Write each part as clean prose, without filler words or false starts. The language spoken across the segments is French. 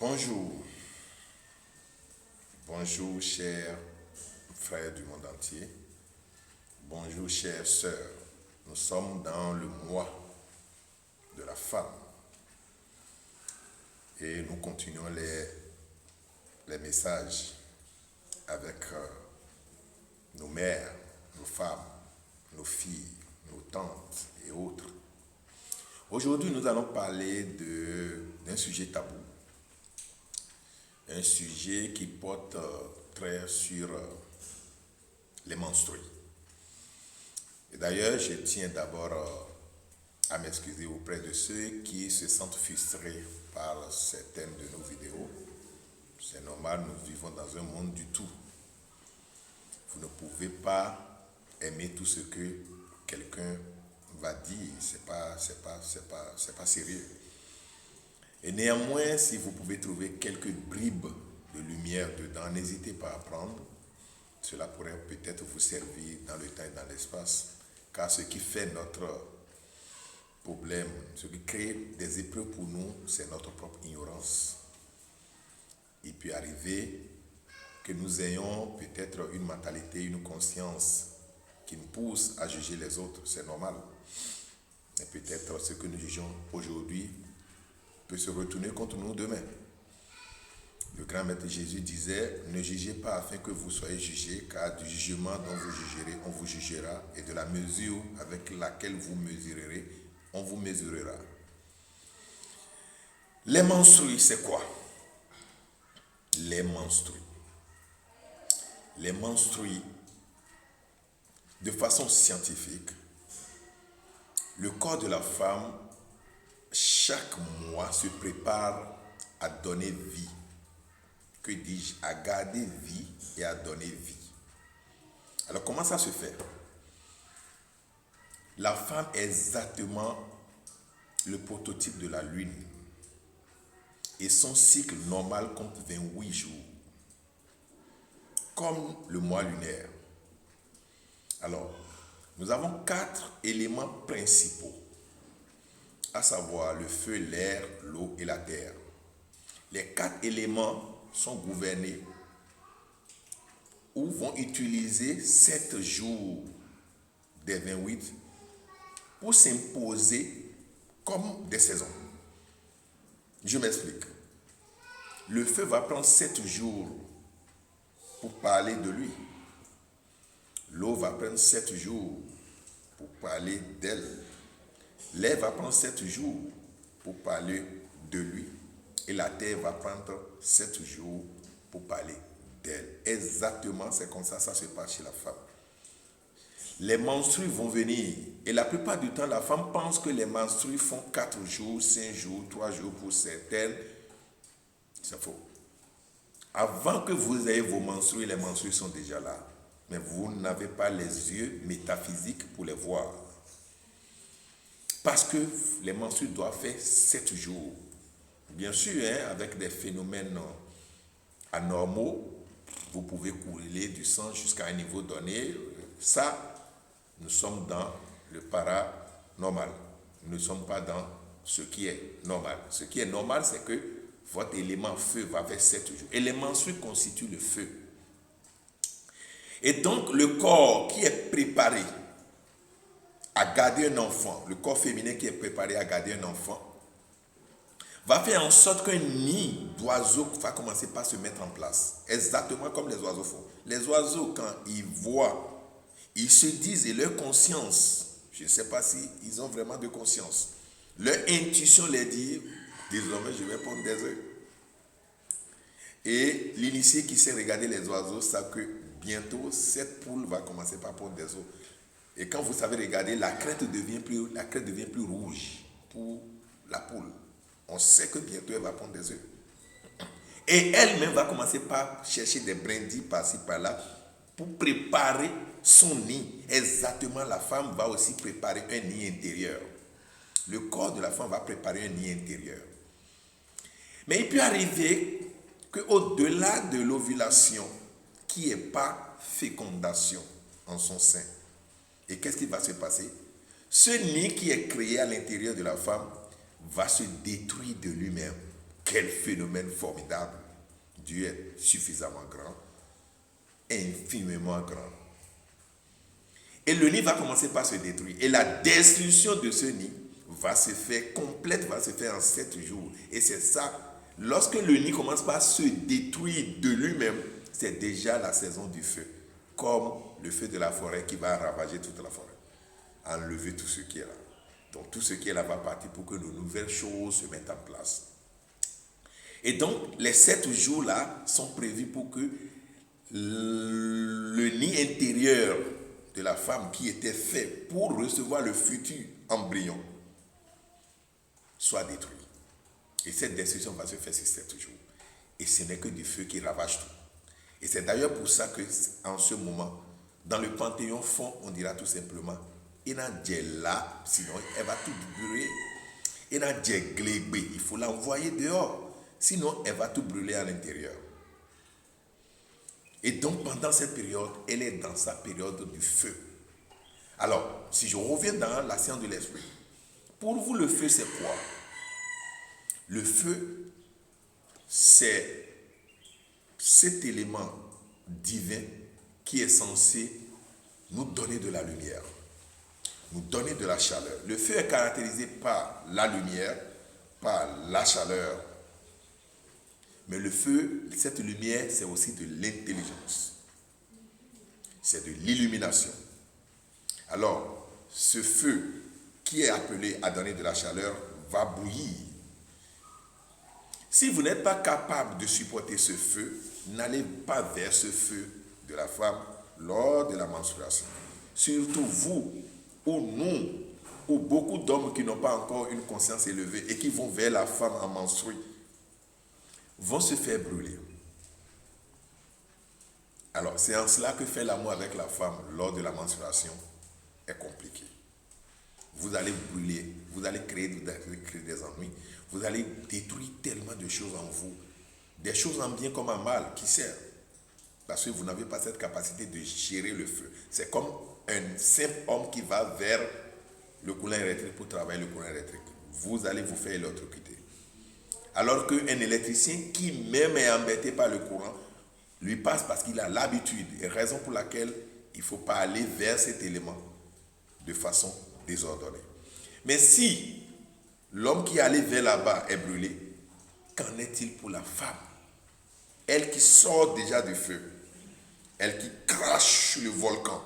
Bonjour, bonjour chers frères du monde entier, bonjour chères sœurs. Nous sommes dans le mois de la femme et nous continuons les messages avec nos mères, nos femmes, nos filles, nos tantes et autres. Aujourd'hui, nous allons parler d'un sujet tabou. Un sujet qui porte trait sur les menstrues. Et d'ailleurs, je tiens d'abord à m'excuser auprès de ceux qui se sentent frustrés par certaines de nos vidéos. C'est normal, nous vivons dans un monde du tout. Vous ne pouvez pas aimer tout ce que quelqu'un va dire. C'est pas sérieux. Et néanmoins, si vous pouvez trouver quelques bribes de lumière dedans, n'hésitez pas à prendre. Cela pourrait peut-être vous servir dans le temps et dans l'espace. Car ce qui fait notre problème, ce qui crée des épreuves pour nous, c'est notre propre ignorance. Il peut arriver que nous ayons peut-être une mentalité, une conscience qui nous pousse à juger les autres. C'est normal. Et peut-être ce que nous jugeons aujourd'hui peut se retourner contre nous demain. Le grand maître Jésus disait, ne jugez pas afin que vous soyez jugés, car du jugement dont vous jugerez, on vous jugera, et de la mesure avec laquelle vous mesurerez, on vous mesurera. Les menstrues, c'est quoi? Les menstrues. Les menstrues, de façon scientifique, le corps de la femme chaque mois se prépare à donner vie. Que dis-je? À garder vie et à donner vie. Alors comment ça se fait? La femme est exactement le prototype de la lune. Et son cycle normal compte 28 jours. Comme le mois lunaire. Alors, nous avons 4 éléments principaux. À savoir le feu, l'air, l'eau et la terre. Les 4 éléments sont gouvernés ou vont utiliser 7 jours des 28 pour s'imposer comme des saisons. Je m'explique. Le feu va prendre 7 jours pour parler de lui. L'eau va prendre 7 jours pour parler d'elle. L'air va prendre 7 jours pour parler de lui. Et la terre va prendre 7 jours pour parler d'elle. Exactement, c'est comme ça se passe chez la femme. Les menstrues vont venir. Et la plupart du temps, la femme pense que les menstrues font 4 jours, 5 jours, 3 jours pour certaines. C'est faux. Avant que vous ayez vos menstrues, les menstrues sont déjà là. Mais vous n'avez pas les yeux métaphysiques pour les voir. Parce que les menstrues doivent faire 7 jours. Bien sûr, avec des phénomènes anormaux, vous pouvez couler du sang jusqu'à un niveau donné. Ça, nous sommes dans le paranormal. Nous ne sommes pas dans ce qui est normal. Ce qui est normal, c'est que votre élément feu va faire 7 jours. Et les menstrues constituent le feu. Et donc, le corps qui est préparé à garder un enfant, le corps féminin qui est préparé à garder un enfant, va faire en sorte qu'un nid d'oiseaux va commencer par se mettre en place. Exactement comme les oiseaux font. Les oiseaux, quand ils voient, ils se disent, et leur conscience, je ne sais pas s'ils ont vraiment de conscience, leur intuition les dit, désormais je vais pondre des œufs. Et l'initié qui sait regarder les oiseaux sait que bientôt, cette poule va commencer par pondre des œufs. Et quand vous savez regarder, la crête devient plus rouge pour la poule. On sait que bientôt elle va pondre des œufs. Et elle-même va commencer par chercher des brindilles par-ci par-là pour préparer son nid. Exactement, la femme va aussi préparer un nid intérieur. Le corps de la femme va préparer un nid intérieur. Mais il peut arriver qu'au-delà de l'ovulation, qui n'est pas fécondation en son sein, et qu'est-ce qui va se passer? Ce nid qui est créé à l'intérieur de la femme va se détruire de lui-même. quel phénomène formidable. Dieu est suffisamment grand, infiniment grand. Et le nid va commencer par se détruire. Et la destruction de ce nid va se faire complète, va se faire en 7 jours. Et c'est ça, lorsque le nid commence par se détruire de lui-même, c'est déjà la saison du feu. Comme le feu de la forêt qui va ravager toute la forêt. Enlever tout ce qui est là. Donc tout ce qui est là va partir pour que de nouvelles choses se mettent en place. Et donc les 7 jours là sont prévus pour que le nid intérieur de la femme qui était fait pour recevoir le futur embryon soit détruit. Et cette destruction va se faire sur 7 jours. Et ce n'est que du feu qui ravage tout. Et c'est d'ailleurs pour ça que en ce moment, dans le panthéon fond, on dira tout simplement, il là, sinon elle va tout brûler. Il faut l'envoyer dehors, sinon elle va tout brûler à l'intérieur. Et donc pendant cette période, elle est dans sa période du feu. Alors, si je reviens dans la science de l'esprit, pour vous le feu c'est quoi? Le feu, c'est cet élément divin qui est censé nous donner de la lumière, nous donner de la chaleur. Le feu est caractérisé par la lumière, par la chaleur. Mais le feu, cette lumière, c'est aussi de l'intelligence. C'est de l'illumination. Alors, ce feu qui est appelé à donner de la chaleur va bouillir. Si vous n'êtes pas capable de supporter ce feu, n'allez pas vers ce feu de la femme lors de la menstruation. Surtout vous, ou nous, ou beaucoup d'hommes qui n'ont pas encore une conscience élevée et qui vont vers la femme en menstruée, vont se faire brûler. Alors, c'est en cela que faire l'amour avec la femme lors de la menstruation est compliqué. Vous allez brûler, vous allez créer des ennuis, vous allez détruire tellement de choses en vous, des choses en bien comme en mal qui servent, parce que vous n'avez pas cette capacité de gérer le feu. C'est comme un simple homme qui va vers le courant électrique pour travailler le courant électrique. Vous allez vous faire électrocuter. Alors qu'un électricien qui même est embêté par le courant, lui passe parce qu'il a l'habitude, et raison pour laquelle il ne faut pas aller vers cet élément de façon désordonnée. Mais si l'homme qui allait vers là-bas est brûlé, qu'en est-il pour la femme? Elle qui sort déjà du feu, elle qui crache sur le volcan,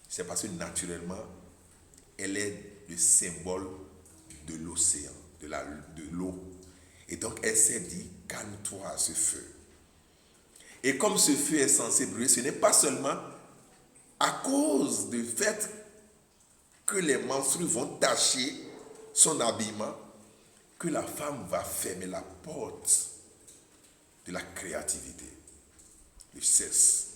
c'est parce que naturellement, elle est le symbole de l'océan, de l'eau. Et donc, elle s'est dit, calme-toi à ce feu. Et comme ce feu est censé brûler, ce n'est pas seulement à cause du fait que les menstrues vont tacher son habillement que la femme va fermer la porte de la créativité, le sexe.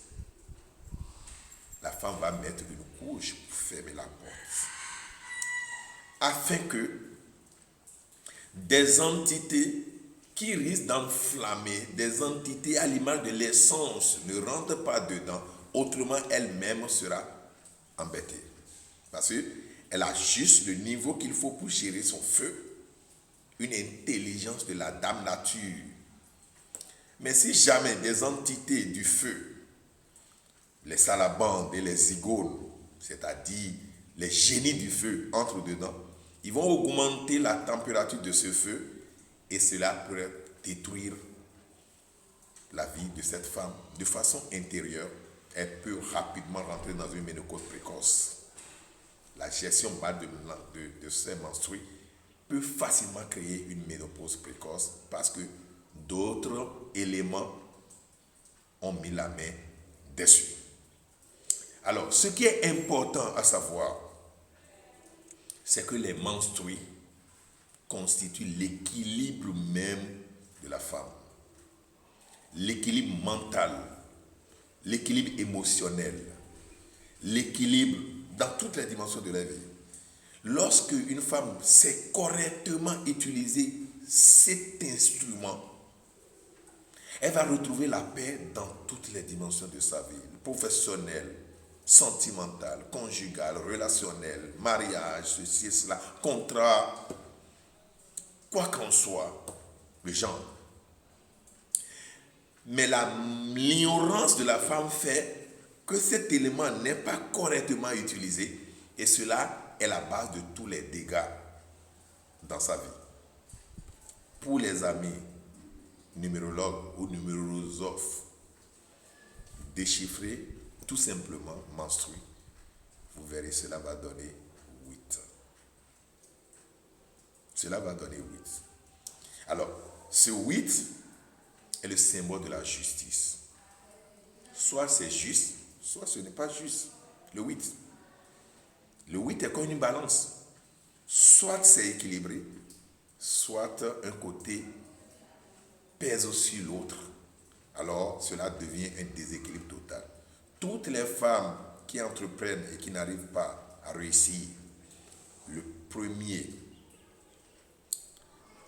La femme va mettre une couche pour fermer la porte, afin que des entités qui risquent d'enflammer, des entités à l'image de l'essence ne rentrent pas dedans, autrement elle-même sera embêtée. Parce qu'elle a juste le niveau qu'il faut pour gérer son feu, une intelligence de la dame nature. Mais si jamais des entités du feu, les salabandes et les zigones, c'est-à-dire les génies du feu, entrent dedans, ils vont augmenter la température de ce feu et cela pourrait détruire la vie de cette femme de façon intérieure. Elle peut rapidement rentrer dans une ménopause précoce. La gestion mal de ces menstrues peut facilement créer une ménopause précoce parce que d'autres éléments ont mis la main dessus. Alors, ce qui est important à savoir, c'est que les menstrues constituent l'équilibre même de la femme. L'équilibre mental, l'équilibre émotionnel, l'équilibre dans toutes les dimensions de la vie. Lorsque une femme sait correctement utiliser cet instrument, elle va retrouver la paix dans toutes les dimensions de sa vie, professionnelle, sentimentale, conjugale, relationnelle, mariage, ceci et cela, contrat, quoi qu'en soit, le genre. Mais l'ignorance de la femme fait que cet élément n'est pas correctement utilisé et cela est la base de tous les dégâts dans sa vie. Pour les amis numérologues ou numérosophes, déchiffrer tout simplement menstruer, vous verrez, cela va donner 8. Cela va donner 8. Alors, ce 8 est le symbole de la justice. Soit c'est juste, soit ce n'est pas juste. Le 8. Le 8 est comme une balance. Soit c'est équilibré, soit un côté pèse sur l'autre. Alors, cela devient un déséquilibre total. Toutes les femmes qui entreprennent et qui n'arrivent pas à réussir,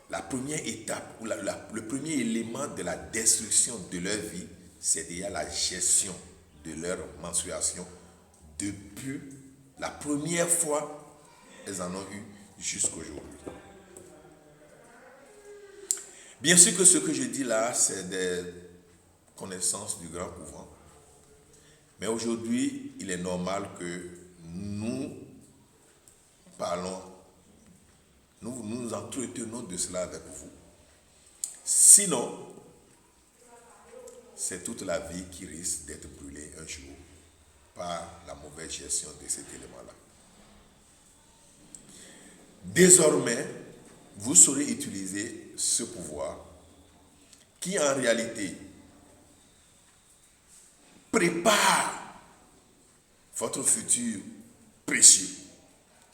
la première étape ou le premier élément de la destruction de leur vie, c'est déjà la gestion de leur menstruation depuis la première fois elles en ont eu jusqu'aujourd'hui. Bien sûr que ce que je dis là, c'est des connaissances du grand couvent. Mais aujourd'hui, il est normal que nous parlons, nous entretenons de cela avec vous. Sinon, c'est toute la vie qui risque d'être brûlée un jour par la mauvaise gestion de cet élément-là. Désormais, vous saurez utiliser ce pouvoir qui en réalité prépare votre futur précieux,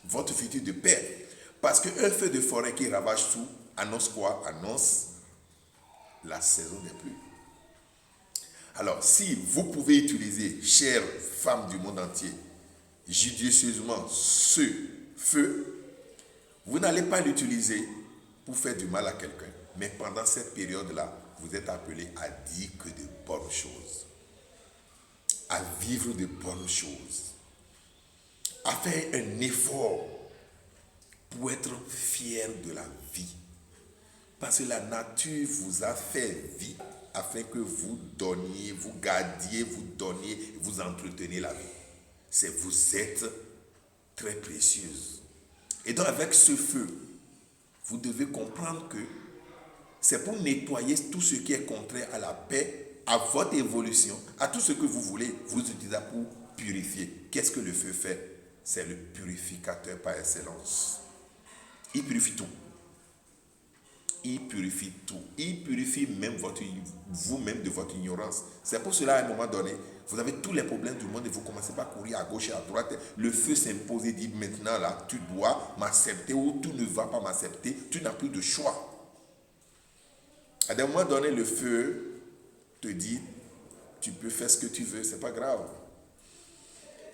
votre futur de paix. Parce qu'un feu de forêt qui ravage tout annonce quoi? Annonce la saison des pluies. Alors, si vous pouvez utiliser, chères femmes du monde entier, judicieusement ce feu, vous n'allez pas l'utiliser pour faire du mal à quelqu'un, mais pendant cette période-là, vous êtes appelé à dire que de bonnes choses, à vivre de bonnes choses, à faire un effort pour être fier de la vie. Parce que la nature vous a fait vie afin que vous donniez, vous gardiez, vous donniez, vous entreteniez la vie. Vous êtes très précieuse. Et donc avec ce feu, vous devez comprendre que c'est pour nettoyer tout ce qui est contraire à la paix, à votre évolution, à tout ce que vous voulez, vous utilisez pour purifier. Qu'est-ce que le feu fait? C'est le purificateur par excellence. Il purifie tout. Il purifie tout. Il purifie même vous-même de votre ignorance. C'est pour cela, à un moment donné, vous avez tous les problèmes du monde et vous commencez pas à courir à gauche et à droite. Le feu s'impose et dit maintenant là, tu dois m'accepter ou tu ne vas pas m'accepter. Tu n'as plus de choix. À un moment donné, le feu te dit, tu peux faire ce que tu veux, c'est pas grave.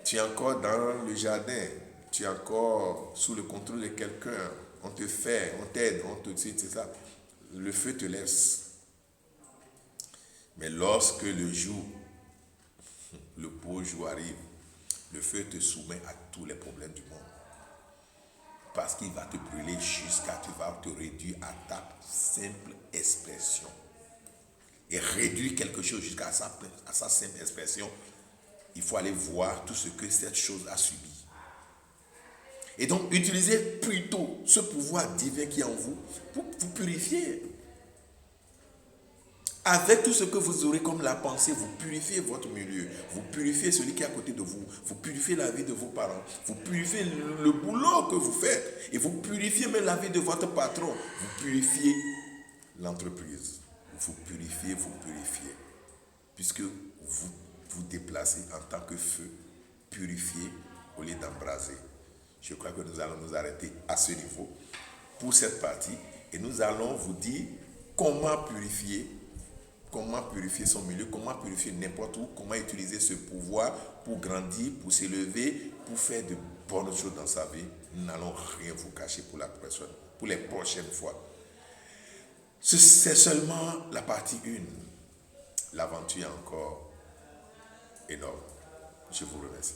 Tu es encore dans le jardin, tu es encore sous le contrôle de quelqu'un. On te fait, on t'aide, on te dit, c'est ça. Le feu te laisse. Mais lorsque le jour, le beau jour arrive, le feu te soumet à tous les problèmes du monde. Parce qu'il va te brûler jusqu'à tu vas te réduire à ta simple expression. Et réduire quelque chose jusqu'à sa simple expression, il faut aller voir tout ce que cette chose a subi. Et donc, utilisez plutôt ce pouvoir divin qui est en vous pour vous purifier. Avec tout ce que vous aurez comme la pensée, vous purifiez votre milieu, vous purifiez celui qui est à côté de vous, vous purifiez la vie de vos parents, vous purifiez le boulot que vous faites, et vous purifiez même la vie de votre patron, vous purifiez l'entreprise, vous purifiez, puisque vous vous déplacez en tant que feu purifié au lieu d'embraser. Je crois que nous allons nous arrêter à ce niveau pour cette partie et nous allons vous dire comment purifier son milieu, comment purifier n'importe où, comment utiliser ce pouvoir pour grandir, pour s'élever, pour faire de bonnes choses dans sa vie. Nous n'allons rien vous cacher pour les prochaines fois. C'est seulement la partie 1. L'aventure est encore énorme. Je vous remercie.